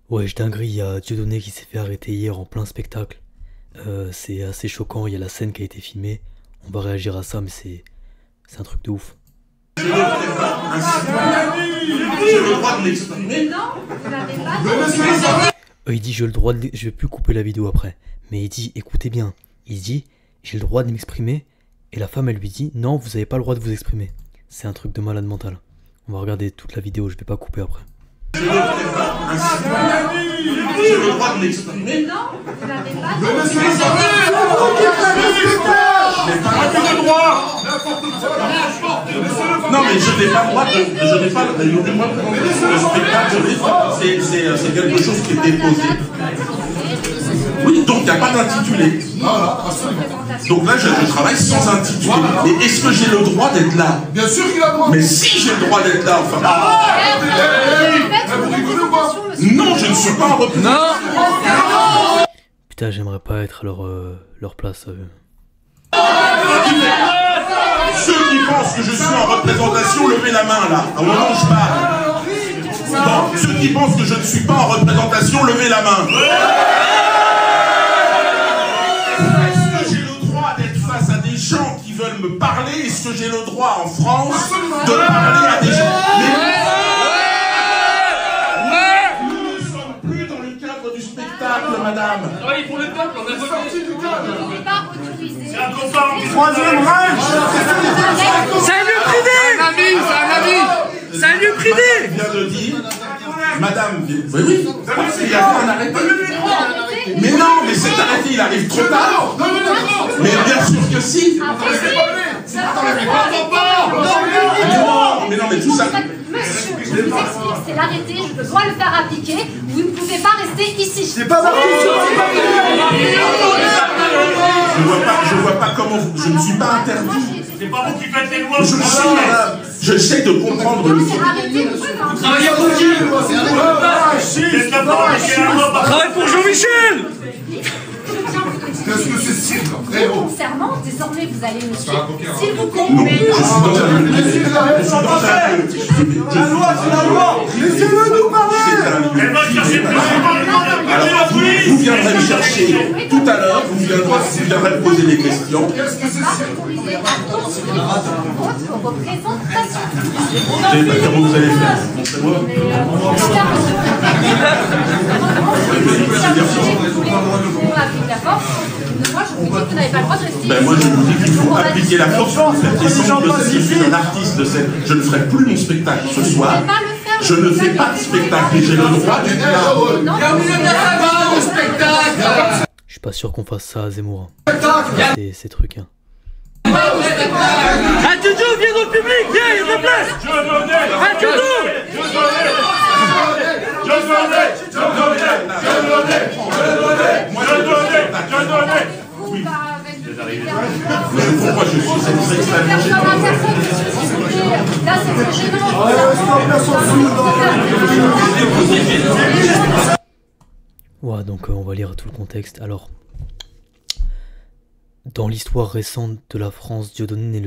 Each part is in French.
Ouais, dinguerie, il y a Dieudonné qui s'est fait arrêter hier en plein spectacle. C'est assez choquant, il y a la scène qui a été filmée. On va réagir à ça, mais c'est un truc de ouf. J'ai le droit de m'exprimer. Non, vous n'avez pas. Il dit je vais plus couper la vidéo après. Mais il dit écoutez bien, il dit j'ai le droit de m'exprimer. Et la femme elle lui dit non, vous avez pas le droit de vous exprimer. C'est un truc de malade mental. On va regarder toute la vidéo, je vais pas couper après. J'ai le droit de m'exprimer. Non, vous n'avez pas. Non mais je n'ai pas le droit de. Je n'ai pas le spectacle. C'est quelque chose qui est déposé. Oui, donc il n'y a pas d'intitulé. Donc là, je travaille sans intitulé. Et est-ce que j'ai le droit d'être là? Bien sûr qu'il a le droit. Mais si j'ai le droit d'être là, enfin. Non, je ne suis pas en représentation. Putain, j'aimerais pas être à leur place. Ceux qui pensent que je suis en représentation, levez la main là. Au moment où je parle. Non, ceux qui pensent que je ne suis pas en représentation, levez la main. Est-ce que j'ai le droit d'être face à des gens qui veulent me parler? Est-ce que j'ai le droit en France de parler à des gens? Nous ne sommes plus dans le cadre du spectacle, madame. Travailler pour le peuple, on a sorti du cadre. C'est un troisième règle. C'est un lieu privé. C'est un lieu privé. Il vient de dire, madame, oui, oui, il y avait un arrêté. Mais non, mais cet arrêté, il arrive trop tard. Mais bien sûr que si. Mais non, mais tout ça. Monsieur, je vous explique, c'est l'arrêté, je dois le faire appliquer. Vous ne pouvez pas rester ici. C'est pas marqué sur le papier. Je vois pas comment je ne suis pas interdit. C'est pas vous qui faites les lois. Je suis madame. J'essaie de comprendre le C'est arrêté, monsieur. Travaillez pour qui? Travaille pour Jean-Michel. Qu'est-ce que c'est cirque, frérot? Concernant, désormais vous allez me suivre. S'il vous plaît. Non, je suis dans La loi, c'est la loi. Laissez-le nous parler. Elle va chercher plus. Alors, vous viendrez me chercher tout à l'heure, vous viendrez me poser des questions. Qu'est-ce que c'est cirque? Autorisé à continuer votre représentation. Comment vous allez faire? Montrez-moi. Moi, je vous dis que vous n'avez pas le droit de rester. Ben moi je vous dis qu'il faut appliquer la force. Et sans que je suis un artiste de cette. Je ne ferai plus mon spectacle ce soir. Je ne fais pas de spectacle et j'ai le droit d'être là. Je suis pas sûr qu'on fasse ça à Zemmour. Ces trucs. Hein. Ah, Doudou, viens dans le public, viens, il y a de la place. Ah, Doudou. Pourquoi je suis extrêmement gênant. Là, c'est gênant. Ouais, donc on va lire tout le contexte. Alors, dans l'histoire récente de la France, Dieudonné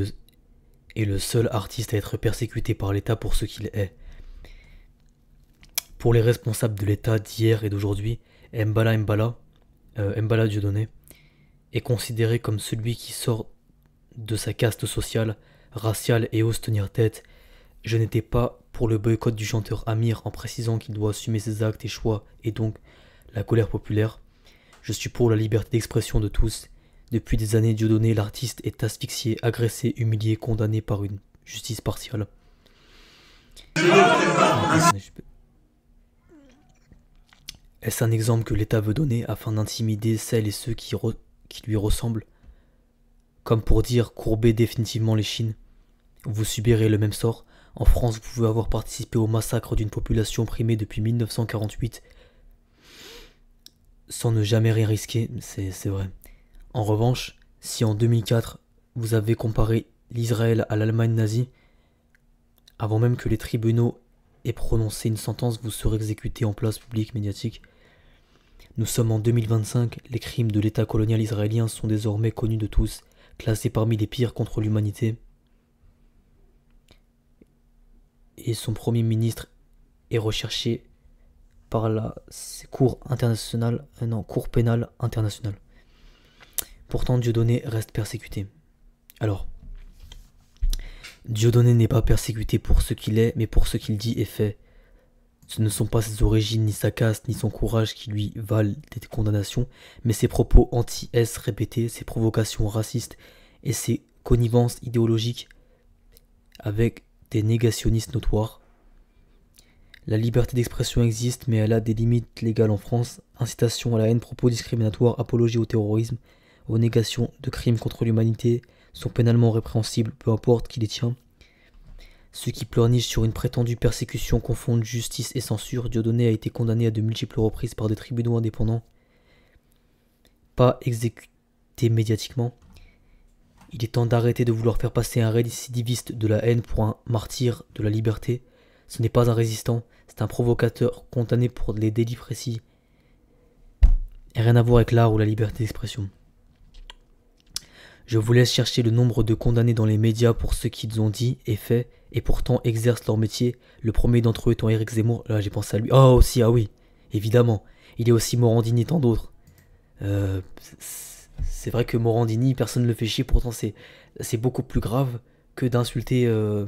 est le seul artiste à être persécuté par l'État pour ce qu'il est. Pour les responsables de l'État d'hier et d'aujourd'hui, Mbala Dieudonné est considéré comme celui qui sort de sa caste sociale, raciale et ose tenir tête. Je n'étais pas pour le boycott du chanteur Amir en précisant qu'il doit assumer ses actes et choix et donc la colère populaire. Je suis pour la liberté d'expression de tous. Depuis des années, Dieudonné, l'artiste, est asphyxié, agressé, humilié, condamné par une justice partiale. Est-ce un exemple que l'État veut donner afin d'intimider celles et ceux qui lui ressemblent? Comme pour dire, courbez définitivement les chines. Vous subirez le même sort. En France, vous pouvez avoir participé au massacre d'une population opprimée depuis 1948 sans ne jamais rien risquer, c'est vrai. En revanche, si en 2004, vous avez comparé l'Israël à l'Allemagne nazie, avant même que les tribunaux aient prononcé une sentence, vous serez exécuté en place publique médiatique. Nous sommes en 2025, les crimes de l'État colonial israélien sont désormais connus de tous, classés parmi les pires contre l'humanité. Et son premier ministre est recherché par la Cour internationale, Cour pénale internationale. Pourtant, Dieudonné reste persécuté. Alors, Dieudonné n'est pas persécuté pour ce qu'il est, mais pour ce qu'il dit et fait. Ce ne sont pas ses origines, ni sa caste, ni son courage qui lui valent des condamnations, mais ses propos anti-S répétés, ses provocations racistes et ses connivences idéologiques avec des négationnistes notoires. La liberté d'expression existe, mais elle a des limites légales en France. Incitation à la haine, propos discriminatoires, apologie au terrorisme, aux négations de crimes contre l'humanité sont pénalement répréhensibles, peu importe qui les tient. Ceux qui pleurnichent sur une prétendue persécution confondent justice et censure. Dieudonné a été condamné à de multiples reprises par des tribunaux indépendants, pas exécuté médiatiquement. Il est temps d'arrêter de vouloir faire passer un récidiviste de la haine pour un martyr de la liberté. Ce n'est pas un résistant, c'est un provocateur condamné pour des délits précis. Et rien à voir avec l'art ou la liberté d'expression. Je vous laisse chercher le nombre de condamnés dans les médias pour ce qu'ils ont dit et fait, et pourtant exercent leur métier, le premier d'entre eux étant Éric Zemmour. Là j'ai pensé à lui. Oh aussi, ah oui, évidemment. Il est aussi Morandini et tant d'autres. C'est vrai que Morandini, personne ne le fait chier, pourtant c'est beaucoup plus grave que d'insulter un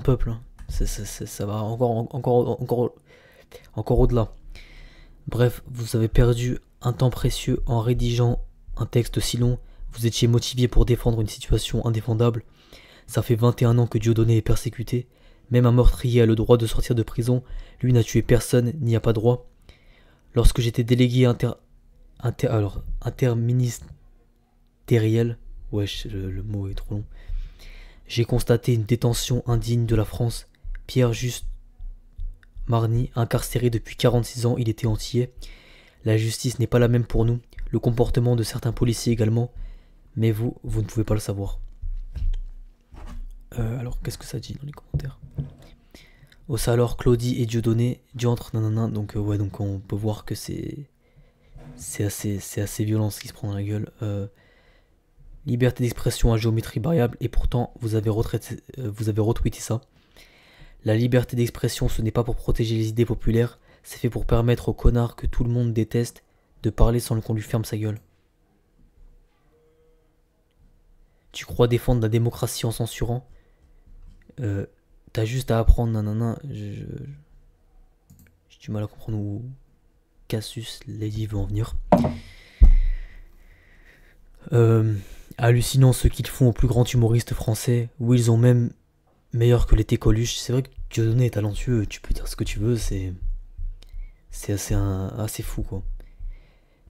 peuple. Hein. Ça va encore au-delà. Bref, vous avez perdu un temps précieux en rédigeant un texte si long. Vous étiez motivé pour défendre une situation indéfendable. Ça fait 21 ans que Dieudonné est persécuté. Même un meurtrier a le droit de sortir de prison. Lui n'a tué personne, n'y a pas droit. Lorsque j'étais délégué interministériel, wesh, le mot est trop long, j'ai constaté une détention indigne de la France. Pierre Juste Marny, incarcéré depuis 46 ans, il était antillais. La justice n'est pas la même pour nous, le comportement de certains policiers également, mais vous ne pouvez pas le savoir. Alors, qu'est-ce que ça dit dans les commentaires? Oh, ça alors, Claudie et Dieudonné, diantre, nanana, donc ouais, donc on peut voir que c'est assez violent ce qui se prend dans la gueule. Liberté d'expression à géométrie variable, et pourtant vous avez retweeté ça. La liberté d'expression, ce n'est pas pour protéger les idées populaires, c'est fait pour permettre au connard que tout le monde déteste de parler sans qu'on lui ferme sa gueule. Tu crois défendre la démocratie en censurant? T'as juste à apprendre, nanana. J'ai du mal à comprendre où Cassius Lady veut en venir. Hallucinant ce qu'ils font aux plus grands humoristes français, où ils ont même meilleur que l'été Coluche. C'est vrai que Dieudonné est talentueux, tu peux dire ce que tu veux, c'est assez fou quoi.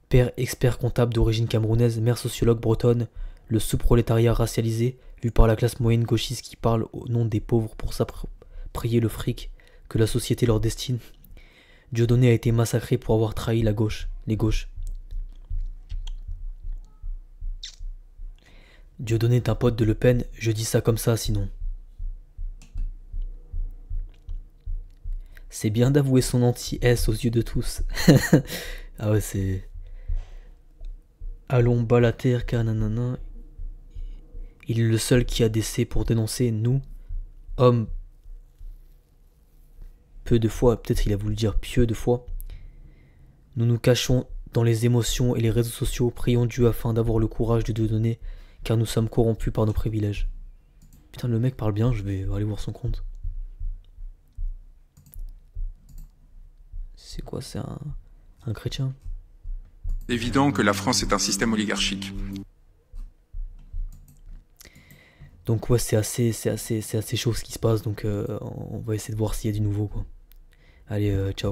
Père expert comptable d'origine camerounaise, mère sociologue bretonne, le sous-prolétariat racialisé, vu par la classe moyenne gauchiste qui parle au nom des pauvres pour s'approprier le fric que la société leur destine. Dieudonné a été massacré pour avoir trahi les gauches. Dieudonné est un pote de Le Pen, je dis ça comme ça sinon. C'est bien d'avouer son anti-S aux yeux de tous. Ah ouais, c'est... Allons bas la terre car nanana. Il est le seul qui a décès pour dénoncer nous, hommes, peu de fois, peut-être il a voulu dire pieux de fois. Nous nous cachons dans les émotions et les réseaux sociaux, prions Dieu afin d'avoir le courage de donner, car nous sommes corrompus par nos privilèges. Putain, le mec parle bien, je vais aller voir son compte. C'est quoi, c'est un chrétien? Évident que la France est un système oligarchique. Donc ouais, c'est assez chaud ce qui se passe, donc on va essayer de voir s'il y a du nouveau quoi. Allez, ciao.